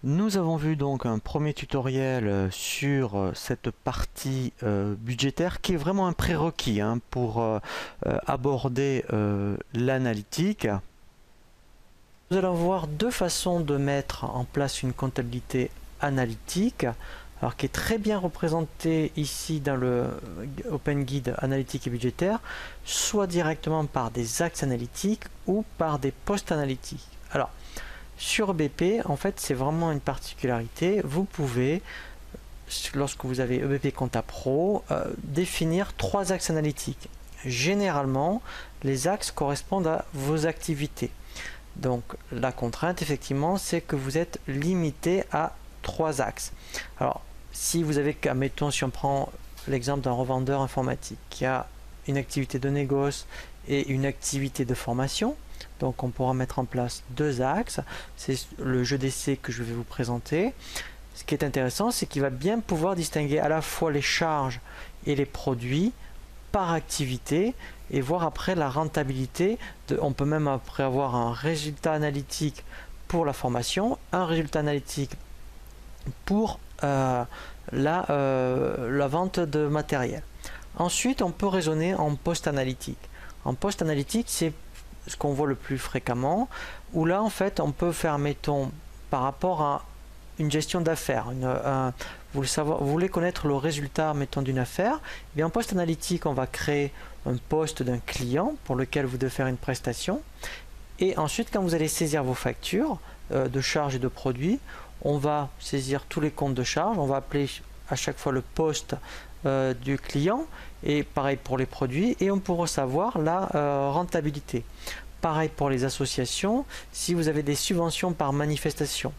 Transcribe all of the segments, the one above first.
Nous avons vu donc un premier tutoriel sur cette partie budgétaire qui est vraiment un prérequis pour aborder l'analytique. Nous allons voir deux façons de mettre en place une comptabilité analytique, alors qui est très bien représentée ici dans le Open Guide analytique et budgétaire, soit directement par des axes analytiques ou par des postes analytiques. Alors, sur EBP, en fait, c'est vraiment une particularité. Vous pouvez, lorsque vous avez EBP Compta Pro, définir trois axes analytiques. Généralement, les axes correspondent à vos activités. Donc, la contrainte, effectivement, c'est que vous êtes limité à trois axes. Alors, si vous avez, admettons, si on prend l'exemple d'un revendeur informatique qui a une activité de négoce et une activité de formation, donc on pourra mettre en place deux axes. C'est le jeu d'essai que je vais vous présenter. Ce qui est intéressant, c'est qu'il va bien pouvoir distinguer à la fois les charges et les produits par activité et voir après la rentabilité. On peut même après avoir un résultat analytique pour la formation, un résultat analytique pour la vente de matériel. Ensuite, on peut raisonner en post analytique. En post analytique, c'est ce qu'on voit le plus fréquemment, où là en fait on peut faire, mettons, par rapport à une gestion d'affaires, vous voulez connaître le résultat, mettons, d'une affaire, et bien en post analytique on va créer un poste d'un client pour lequel vous devez faire une prestation, et ensuite quand vous allez saisir vos factures de charges et de produits, on va saisir tous les comptes de charges, on va appeler à chaque fois le poste du client, et pareil pour les produits, et on pourra savoir la rentabilité. Pareil pour les associations, si vous avez des subventions par manifestation,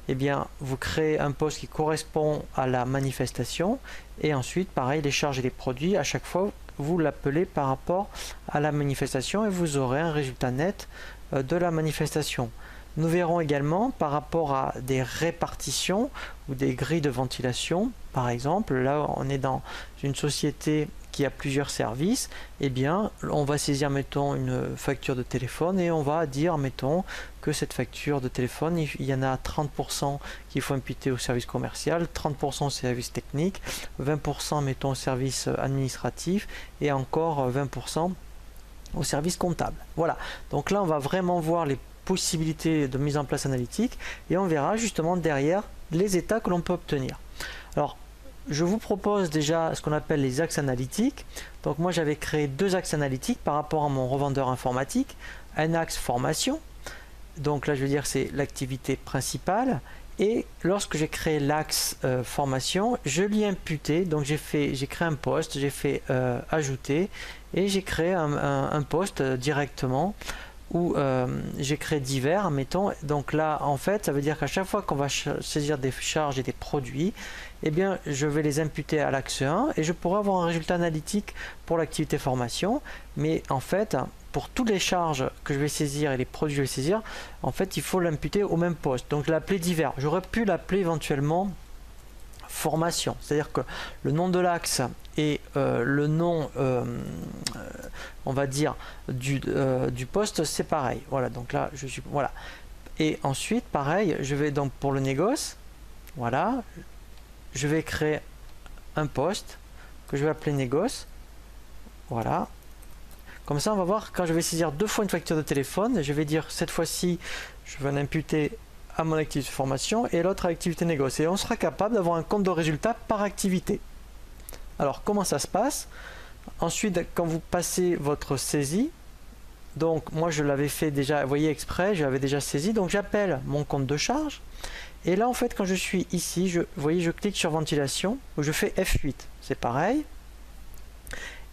eh bien vous créez un poste qui correspond à la manifestation, et ensuite pareil les charges et les produits, à chaque fois vous l'appelez par rapport à la manifestation et vous aurez un résultat net de la manifestation. Nous verrons également par rapport à des répartitions ou des grilles de ventilation. Par exemple, là on est dans une société qui a plusieurs services, eh bien on va saisir, mettons, une facture de téléphone et on va dire, mettons, que cette facture de téléphone, il y en a 30% qu'il faut imputer au service commercial, 30% au service technique, 20% mettons au service administratif et encore 20% au service comptable. Voilà, donc là on va vraiment voir les possibilités de mise en place analytique et on verra justement derrière les états que l'on peut obtenir. Alors je vous propose déjà ce qu'on appelle les axes analytiques. Donc moi j'avais créé deux axes analytiques par rapport à mon revendeur informatique. Un axe formation, donc là je veux dire c'est l'activité principale, et lorsque j'ai créé l'axe formation, je l'ai imputé, donc j'ai créé un poste, j'ai fait ajouter, et j'ai créé un poste directement où j'ai créé divers, mettons. Donc là en fait ça veut dire qu'à chaque fois qu'on va saisir des charges et des produits, eh bien je vais les imputer à l'axe 1 et je pourrai avoir un résultat analytique pour l'activité formation. Mais en fait pour toutes les charges que je vais saisir et les produits que je vais saisir, en fait il faut l'imputer au même poste, donc l'appeler divers. J'aurais pu l'appeler éventuellement formation, c'est-à-dire que le nom de l'axe et le nom on va dire du poste, c'est pareil. Voilà, donc là je suis, voilà, et ensuite pareil je vais donc pour le négoce, voilà, je vais créer un poste que je vais appeler négoce. Voilà, comme ça on va voir, quand je vais saisir deux fois une facture de téléphone, je vais dire cette fois-ci je vais l'imputer à mon activité de formation et l'autre à l'activité négoce, et on sera capable d'avoir un compte de résultat par activité. Alors comment ça se passe? Ensuite, quand vous passez votre saisie, donc moi je l'avais fait déjà, vous voyez, exprès, j'avais déjà saisi, donc j'appelle mon compte de charge, et là en fait quand je suis ici, vous voyez, je clique sur ventilation, où je fais F8, c'est pareil,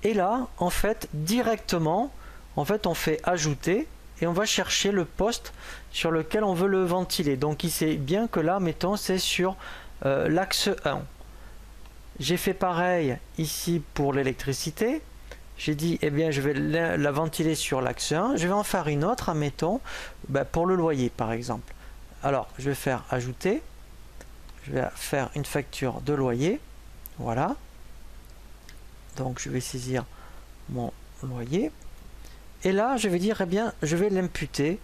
et là en fait directement, en fait on fait ajouter, et on va chercher le poste sur lequel on veut le ventiler. Donc il sait bien que là, mettons, c'est sur l'axe 1. J'ai fait pareil ici pour l'électricité. J'ai dit, eh bien, je vais la ventiler sur l'axe 1. Je vais en faire une autre, admettons, pour le loyer, par exemple. Alors, je vais faire ajouter. Je vais faire une facture de loyer. Voilà. Donc, je vais saisir mon loyer. Et là, je vais dire, eh bien, je vais l'imputer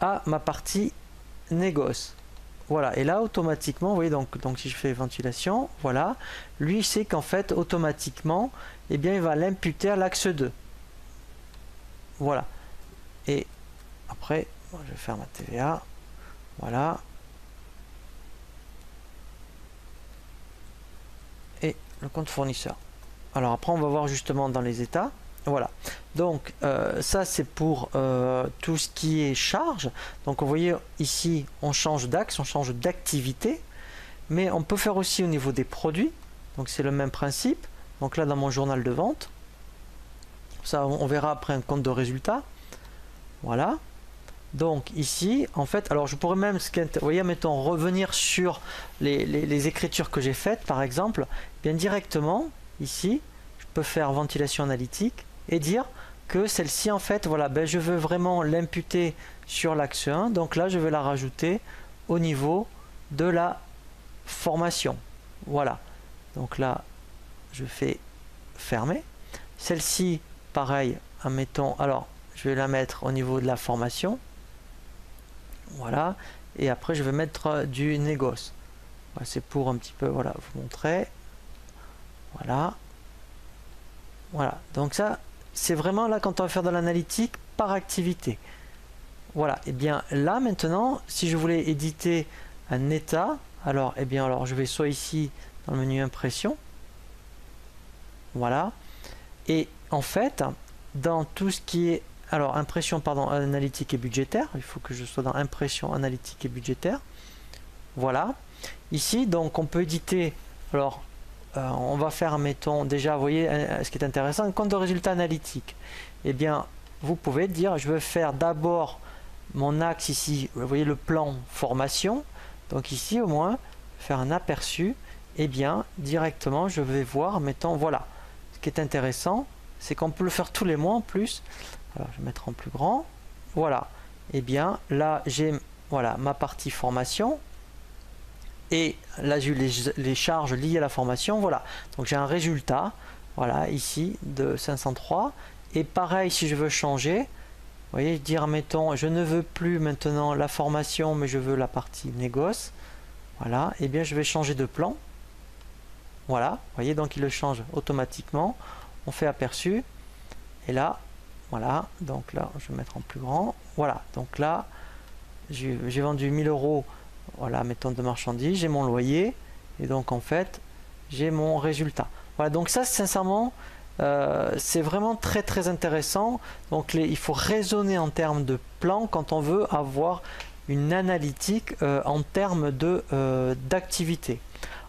à ma partie négoce. voilà, et là automatiquement, vous voyez, donc si je fais ventilation, voilà, lui sait qu'en fait automatiquement, eh bien il va l'imputer à l'axe 2. Voilà. Et après, bon, je vais faire ma TVA. Voilà. Et le compte fournisseur. Alors après, on va voir justement dans les états. Voilà. Donc ça c'est pour tout ce qui est charge. Donc vous voyez ici, on change d'axe, on change d'activité. Mais on peut faire aussi au niveau des produits. Donc c'est le même principe. Donc là dans mon journal de vente. Ça on verra après un compte de résultat. Voilà. Donc ici, en fait, alors je pourrais même, vous voyez, mettons, revenir sur les écritures que j'ai faites, par exemple, bien directement, ici, je peux faire ventilation analytique et dire que celle-ci, en fait, voilà, ben, je veux vraiment l'imputer sur l'axe 1, donc là, je vais la rajouter au niveau de la formation. Voilà. Donc là, je fais fermer. Celle-ci, pareil, admettons, alors, je vais la mettre au niveau de la formation. Voilà, et après je vais mettre du négoce. Voilà, c'est pour un petit peu, voilà, vous montrer. Voilà. Voilà, donc ça, c'est vraiment là quand on va faire de l'analytique par activité. Voilà, et bien là maintenant, si je voulais éditer un état, alors, eh bien, alors je vais soit ici dans le menu impression. Voilà. Et en fait, dans tout ce qui est alors, impression, pardon, analytique et budgétaire. Il faut que je sois dans impression, analytique et budgétaire. Voilà. Ici, donc, on peut éditer. Alors, on va faire, mettons, déjà, vous voyez, ce qui est intéressant, un compte de résultat analytique. Eh bien, vous pouvez dire, je veux faire d'abord mon axe ici, vous voyez le plan formation. Donc ici, au moins, faire un aperçu. Eh bien, directement, je vais voir, mettons, voilà. Ce qui est intéressant, c'est qu'on peut le faire tous les mois en plus. Alors, je vais mettre en plus grand. Voilà. Et bien, là, j'ai voilà, ma partie formation. Et là, j'ai les charges liées à la formation. Voilà. Donc, j'ai un résultat. Voilà, ici, de 503. Et pareil, si je veux changer, vous voyez, dire, mettons, je ne veux plus maintenant la formation, mais je veux la partie négoce. Voilà. Et bien, je vais changer de plan. Voilà. Vous voyez, donc, il le change automatiquement. On fait aperçu. Et là, voilà, donc là, je vais mettre en plus grand. Voilà, donc là, j'ai vendu 1000 euros, voilà, mettons de marchandises, j'ai mon loyer, et donc en fait, j'ai mon résultat. Voilà, donc ça, sincèrement, c'est vraiment très très intéressant. Donc il faut raisonner en termes de plan quand on veut avoir une analytique en termes d'activité.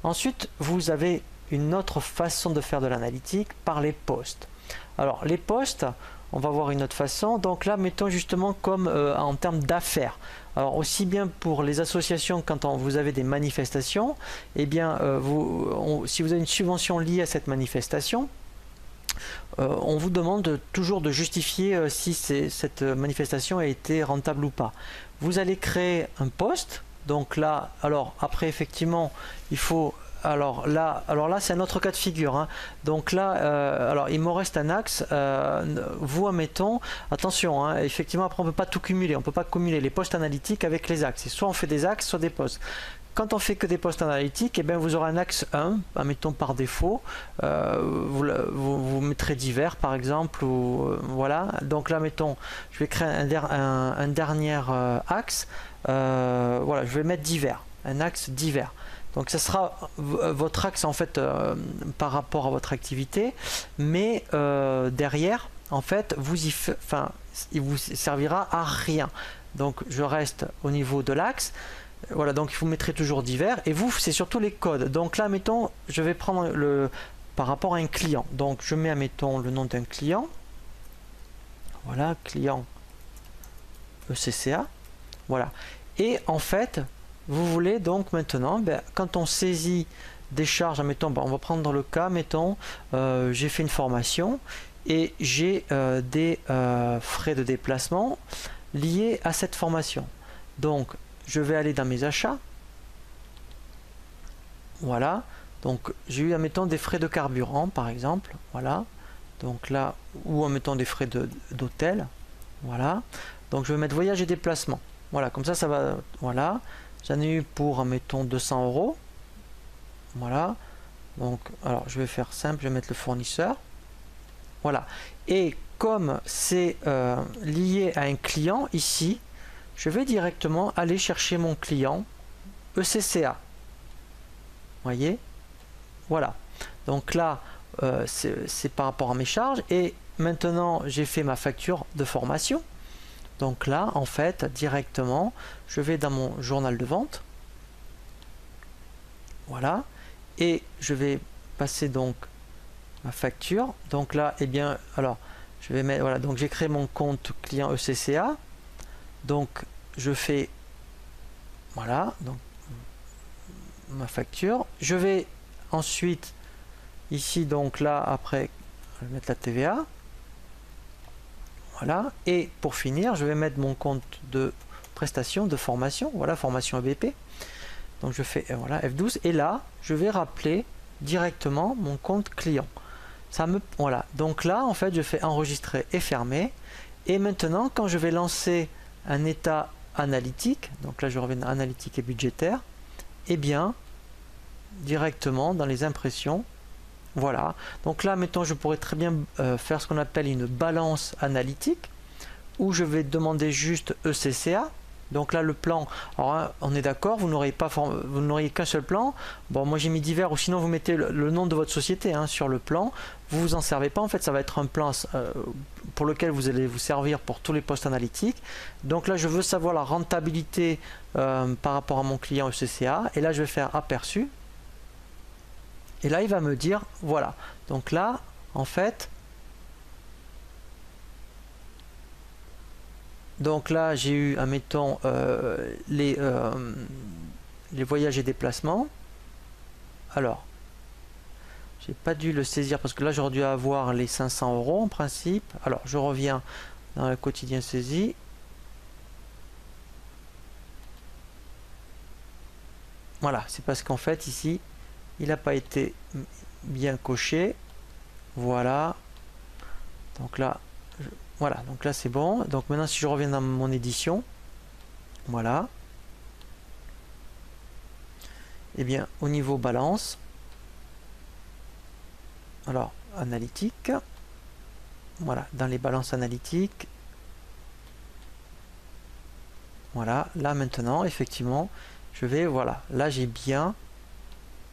Ensuite, vous avez une autre façon de faire de l'analytique par les postes. Alors, les postes, on va voir une autre façon. Donc là, mettons justement comme en termes d'affaires. Alors aussi bien pour les associations quand vous avez des manifestations, eh bien, si vous avez une subvention liée à cette manifestation, on vous demande toujours de justifier si cette manifestation a été rentable ou pas. Vous allez créer un poste. Donc là, alors après effectivement, il faut... Alors là c'est un autre cas de figure. Hein. Donc là, alors il me reste un axe. Vous admettons, attention, hein, effectivement après on ne peut pas tout cumuler. On ne peut pas cumuler les postes analytiques avec les axes. Et soit on fait des axes, soit des postes. Quand on fait que des postes analytiques, eh bien vous aurez un axe 1, admettons par défaut. Vous mettrez divers par exemple. Ou, voilà. Donc là, mettons, je vais créer un dernier axe. Voilà, je vais mettre divers. Un axe divers. Donc ça sera votre axe en fait par rapport à votre activité, mais derrière en fait il vous servira à rien. Donc je reste au niveau de l'axe. Voilà, donc vous mettrez toujours divers et vous c'est surtout les codes. Donc là mettons je vais prendre par rapport à un client. Donc je mets admettons le nom d'un client. Voilà, client ECCA. Voilà. Et en fait vous voulez donc maintenant, quand on saisit des charges, mettons, on va prendre le cas, mettons, j'ai fait une formation et j'ai des frais de déplacement liés à cette formation. Donc, je vais aller dans mes achats. Voilà. Donc, j'ai eu, admettons, des frais de carburant, par exemple. Voilà. Donc là, ou admettons des frais d'hôtel. Voilà. Donc, je vais mettre voyage et déplacement. Voilà, comme ça va. Voilà. j'en ai eu pour, mettons, 200 euros. Voilà. Donc, alors, je vais faire simple, je vais mettre le fournisseur. Voilà. Et comme c'est lié à un client, ici, je vais directement aller chercher mon client ECCA. Voyez? Voilà. Donc là, c'est par rapport à mes charges. Et maintenant, j'ai fait ma facture de formation. Donc là, en fait, directement, je vais dans mon journal de vente. Voilà. Et je vais passer donc ma facture. Donc là, eh bien, alors, je vais mettre, voilà, donc j'ai créé mon compte client ECCA. Donc, je fais, voilà, donc ma facture. Je vais ensuite, ici, donc là, après, je vais mettre la TVA. Voilà. Et pour finir, je vais mettre mon compte de prestation, de formation. Voilà, formation EBP. Donc je fais voilà, F12. Et là, je vais rappeler directement mon compte client. Voilà. Donc là, en fait, je fais enregistrer et fermer. Et maintenant, quand je vais lancer un état analytique, donc là, je reviens à analytique et budgétaire, et bien, directement dans les impressions, voilà. Donc là, mettons, je pourrais très bien faire ce qu'on appelle une balance analytique, où je vais demander juste ECCA. Donc là, le plan, alors hein, on est d'accord, vous n'auriez qu'un seul plan. Bon, moi j'ai mis divers, ou sinon vous mettez le nom de votre société hein, sur le plan. Vous vous en servez pas, en fait, ça va être un plan pour lequel vous allez vous servir pour tous les postes analytiques. Donc là, je veux savoir la rentabilité par rapport à mon client ECCA. Et là, je vais faire aperçu. Et là, il va me dire, voilà. Donc là, en fait, donc là, j'ai eu, admettons, les voyages et déplacements. Alors, j'ai pas dû le saisir parce que là, j'aurais dû avoir les 500 euros en principe. Alors, je reviens dans le quotidien saisi. Voilà, c'est parce qu'en fait, ici, il n'a pas été bien coché. Voilà. Donc là, voilà. Donc là, c'est bon. Donc maintenant, si je reviens dans mon édition, voilà. Eh bien, au niveau balance, alors analytique, voilà, dans les balances analytiques, voilà. Là maintenant, effectivement, je vais, voilà. Là, j'ai bien.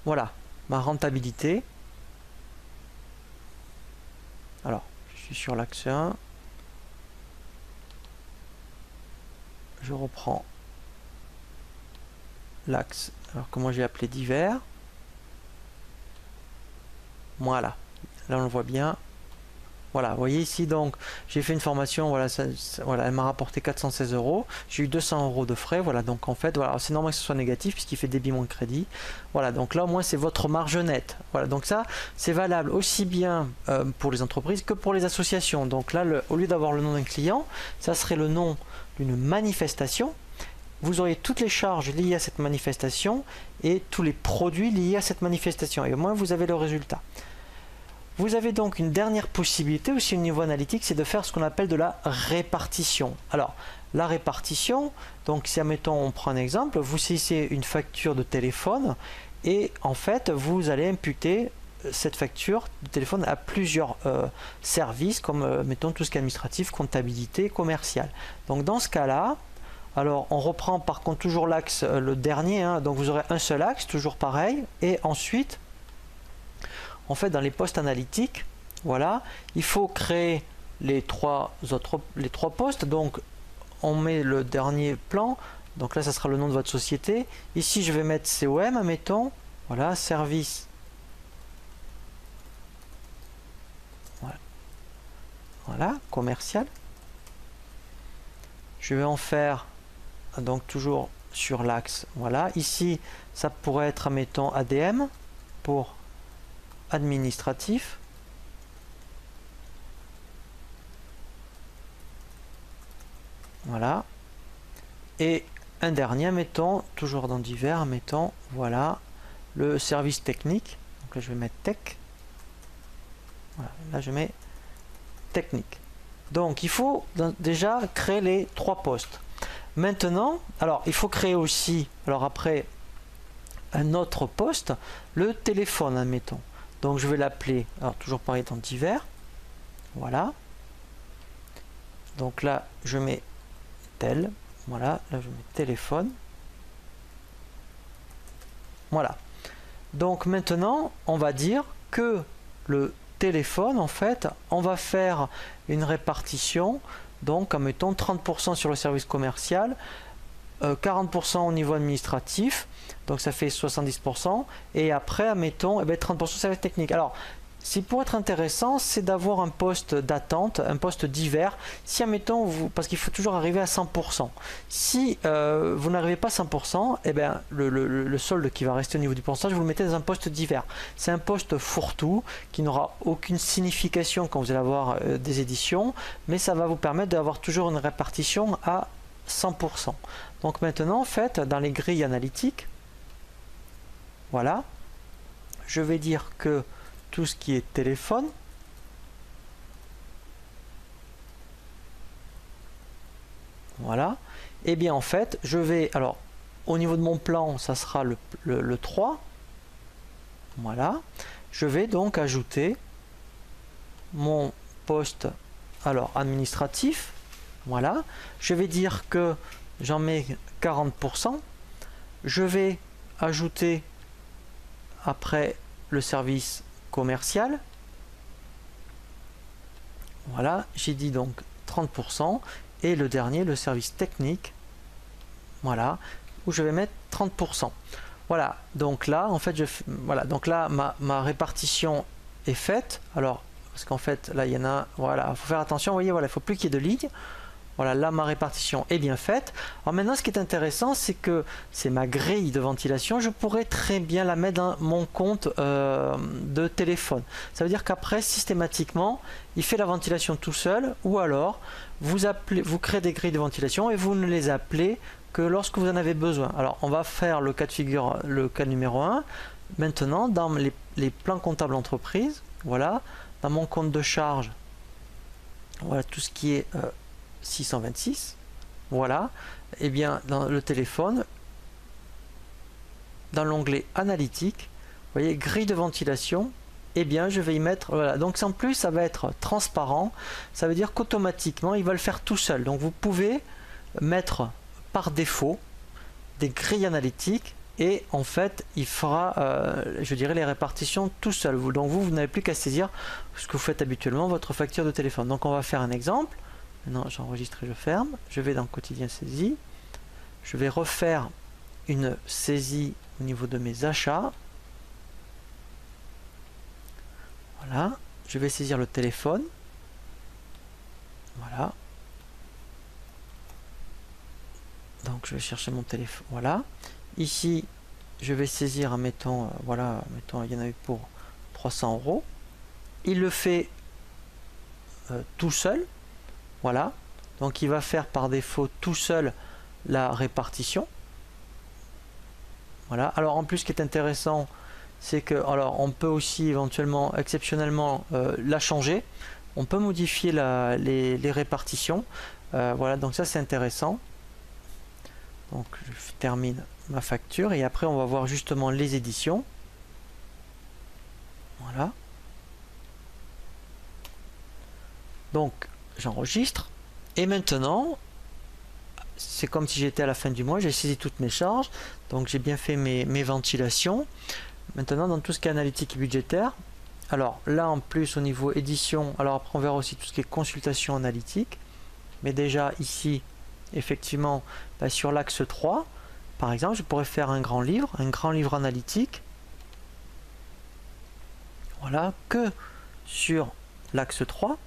Voilà, ma rentabilité. Alors, je suis sur l'axe 1. Je reprends l'axe, alors comment j'ai appelé divers. Voilà, là on le voit bien. Voilà, vous voyez ici, donc j'ai fait une formation, voilà, voilà, elle m'a rapporté 416 euros. J'ai eu 200 euros de frais, voilà, donc en fait, voilà, c'est normal que ce soit négatif puisqu'il fait débit moins crédit. Voilà, donc là au moins c'est votre marge nette. Voilà, donc ça c'est valable aussi bien pour les entreprises que pour les associations. Donc là, au lieu d'avoir le nom d'un client, ça serait le nom d'une manifestation. Vous auriez toutes les charges liées à cette manifestation et tous les produits liés à cette manifestation. Et au moins vous avez le résultat. Vous avez donc une dernière possibilité aussi au niveau analytique, c'est de faire ce qu'on appelle de la répartition. Alors, la répartition, donc si admettons on prend un exemple, vous saisissez une facture de téléphone et en fait vous allez imputer cette facture de téléphone à plusieurs services comme mettons tout ce qui est administratif, comptabilité, commercial. Donc dans ce cas-là, alors on reprend par contre toujours l'axe, le dernier, hein, donc vous aurez un seul axe, toujours pareil, et ensuite en fait, dans les postes analytiques, voilà, il faut créer les trois postes. Donc, on met le dernier plan. Donc là, ça sera le nom de votre société. Ici, je vais mettre COM, mettons. Voilà, service. Voilà, voilà, commercial. Je vais en faire, donc toujours sur l'axe. Voilà, ici, ça pourrait être, mettons, ADM pour administratif. Voilà. Et un dernier, mettons, toujours dans divers, mettons, voilà, le service technique. Donc là, je vais mettre tech. Voilà, là, je mets technique. Donc, il faut déjà créer les trois postes. Maintenant, alors il faut créer aussi, alors après, un autre poste, le téléphone, admettons. Donc je vais l'appeler, alors toujours pareil dans divers. Voilà. Donc là, je mets tel. Voilà, là je mets téléphone. Voilà. Donc maintenant, on va dire que le téléphone, en fait, on va faire une répartition. Donc, admettons 30% sur le service commercial, 40% au niveau administratif, donc ça fait 70%, et après, admettons, 30% service technique. Alors, si pour être intéressant, c'est d'avoir un poste d'attente, un poste divers. Si, admettons, parce qu'il faut toujours arriver à 100%. Si vous n'arrivez pas à 100%, le solde qui va rester au niveau du pourcentage, vous le mettez dans un poste divers. C'est un poste fourre-tout qui n'aura aucune signification quand vous allez avoir des éditions, mais ça va vous permettre d'avoir toujours une répartition à 100%. Donc maintenant, en fait, dans les grilles analytiques, voilà, je vais dire que tout ce qui est téléphone, voilà, et bien en fait je vais, alors au niveau de mon plan ça sera le 3, voilà, je vais donc ajouter mon poste alors administratif, voilà, je vais dire que j'en mets 40%, je vais ajouter après le service commercial, voilà, j'ai dit donc 30%, et le dernier, le service technique, voilà, où je vais mettre 30%. Voilà, donc là, en fait, voilà, donc là, ma répartition est faite. Alors, parce qu'en fait, là, il y en a, voilà, il faut faire attention, vous voyez, voilà, il ne faut plus qu'il y ait de lignes. Voilà, là, ma répartition est bien faite. Alors maintenant, ce qui est intéressant, c'est que c'est ma grille de ventilation. Je pourrais très bien la mettre dans mon compte de téléphone. Ça veut dire qu'après, systématiquement, il fait la ventilation tout seul. Ou alors, vous créez des grilles de ventilation et vous ne les appelez que lorsque vous en avez besoin. Alors, on va faire le cas de figure, le cas numéro 1. Maintenant, dans les plans comptables entreprise, voilà, dans mon compte de charge, voilà tout ce qui est 626, voilà, et bien dans le téléphone, dans l'onglet analytique, vous voyez grille de ventilation, et bien je vais y mettre, voilà, donc en plus ça va être transparent, ça veut dire qu'automatiquement il va le faire tout seul. Donc vous pouvez mettre par défaut des grilles analytiques et en fait il fera je dirais les répartitions tout seul. Donc vous n'avez plus qu'à saisir ce que vous faites habituellement, votre facture de téléphone. Donc on va faire un exemple. Maintenant j'enregistre et je ferme, je vais dans quotidien saisie, je vais refaire une saisie au niveau de mes achats, voilà, je vais saisir le téléphone, voilà, donc je vais chercher mon téléphone, voilà, ici je vais saisir, admettons, voilà, admettons, il y en a eu pour 300 €, il le fait tout seul. Voilà, donc il va faire par défaut tout seul la répartition. Voilà, alors en plus ce qui est intéressant, c'est que alors on peut aussi éventuellement, exceptionnellement, la changer. On peut modifier les répartitions. Voilà, donc ça c'est intéressant. Donc je termine ma facture et après on va voir justement les éditions. Voilà. Donc j'enregistre et maintenant c'est comme si j'étais à la fin du mois, j'ai saisi toutes mes charges, donc j'ai bien fait mes ventilations. Maintenant dans tout ce qui est analytique et budgétaire, alors là en plus au niveau édition, alors après on verra aussi tout ce qui est consultation analytique, mais déjà ici effectivement sur l'axe 3 par exemple je pourrais faire un grand livre analytique, voilà, que sur l'axe 3.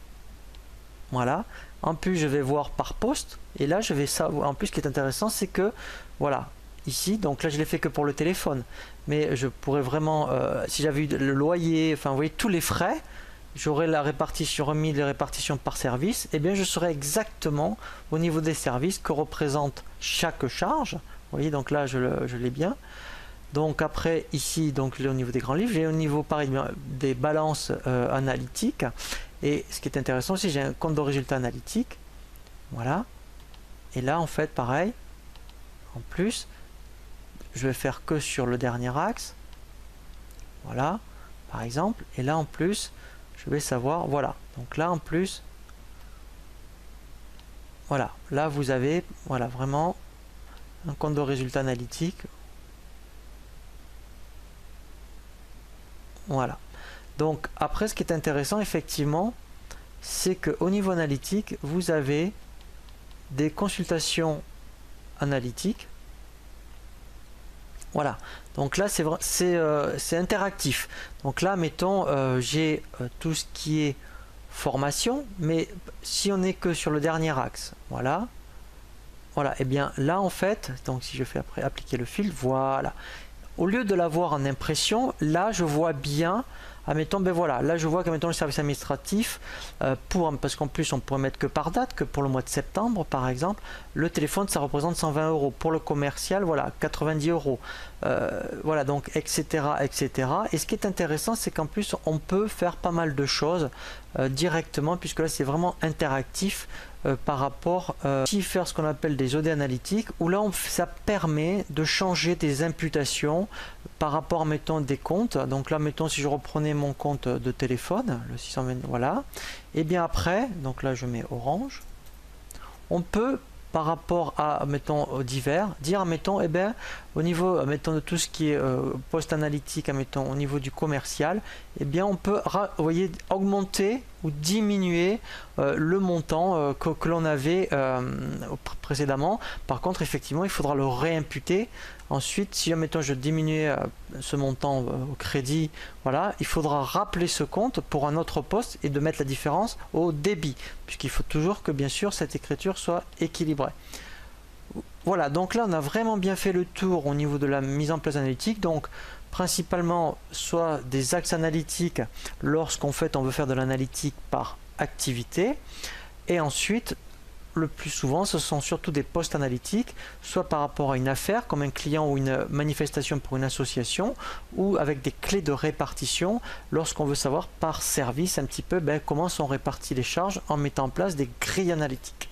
Voilà, en plus je vais voir par poste et là je vais savoir, en plus ce qui est intéressant c'est que voilà ici, donc là je l'ai fait que pour le téléphone, mais je pourrais vraiment si j'avais eu le loyer, enfin vous voyez tous les frais, j'aurais la répartition, remis les répartitions par service, et bien je saurais exactement au niveau des services que représente chaque charge. Vous voyez, donc là je l'ai bien. Donc après ici, donc au niveau des grands livres, j'ai au niveau pareil des balances analytiques. Et ce qui est intéressant aussi, j'ai un compte de résultats analytique. Voilà. Et là en fait pareil, en plus je vais faire que sur le dernier axe, voilà par exemple, et là en plus je vais savoir, voilà, donc là en plus, voilà, là vous avez, voilà, vraiment un compte de résultats analytiques, voilà. Donc après ce qui est intéressant effectivement, c'est que au niveau analytique, vous avez des consultations analytiques. Voilà, donc là c'est interactif. Donc là, mettons, j'ai tout ce qui est formation, mais si on n'est que sur le dernier axe, voilà, voilà, et bien là en fait, donc si je fais après appliquer le filtre, voilà, au lieu de l'avoir en impression, là je vois bien, admettons, ben voilà, là je vois que le service administratif, parce qu'en plus on pourrait mettre que par date, que pour le mois de septembre par exemple, le téléphone ça représente 120 €, pour le commercial, voilà, 90 €, voilà, donc etc. etc. Et ce qui est intéressant, c'est qu'en plus on peut faire pas mal de choses directement, puisque là c'est vraiment interactif. Par rapport faire ce qu'on appelle des OD analytiques, où là ça permet de changer des imputations par rapport, mettons, des comptes. Donc là, mettons, si je reprenais mon compte de téléphone, le 620, voilà, et bien après, donc là je mets orange, on peut par rapport à, mettons, aux divers, dire, mettons, eh bien, au niveau, mettons, de tout ce qui est post-analytique, mettons, au niveau du commercial, eh bien, on peut, vous voyez, augmenter ou diminuer le montant que l'on avait précédemment. Par contre, effectivement, il faudra le réimputer. Ensuite, si, mettons, je diminuais ce montant au crédit, voilà, il faudra rappeler ce compte pour un autre poste et de mettre la différence au débit, puisqu'il faut toujours que, bien sûr, cette écriture soit équilibrée. Voilà, donc là, on a vraiment bien fait le tour au niveau de la mise en place analytique. Donc, principalement, soit des axes analytiques lorsqu'on on veut faire de l'analytique par activité, et ensuite, le plus souvent, ce sont surtout des postes analytiques, soit par rapport à une affaire, comme un client ou une manifestation pour une association, ou avec des clés de répartition, lorsqu'on veut savoir par service un petit peu comment sont réparties les charges en mettant en place des grilles analytiques.